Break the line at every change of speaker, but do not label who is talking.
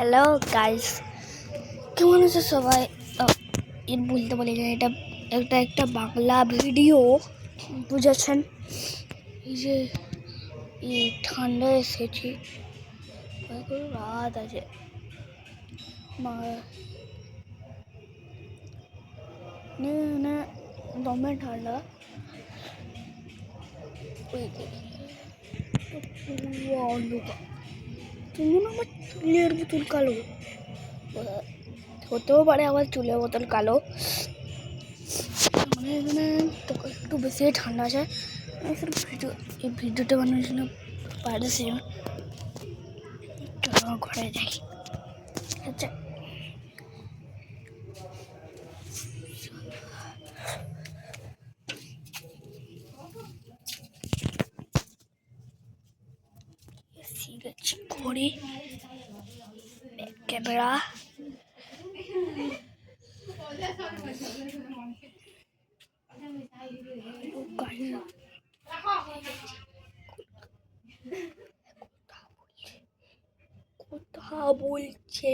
Hello guys, কেমন আছে সবাই? বলতে বলে যে এটা একটা বাংলা ভিডিও, বুঝেছেন? এই যে এই ঠান্ডা এসেছে, রাত আছে, না দমে ঠান্ডা। ওই তুমি আমার চুলের বোতল কালো হতেও পারে, আবার চুলের বোতল কালো মানে এখানে তো একটু বেশি ঠান্ডা আছে। এই ভিডিওটা বানানোর জন্য বাইরে ছিলাম, চলো ঘরে যাই। আচ্ছা, ঠিক আছে, ঘরে ক্যামেরা কথা বলছে।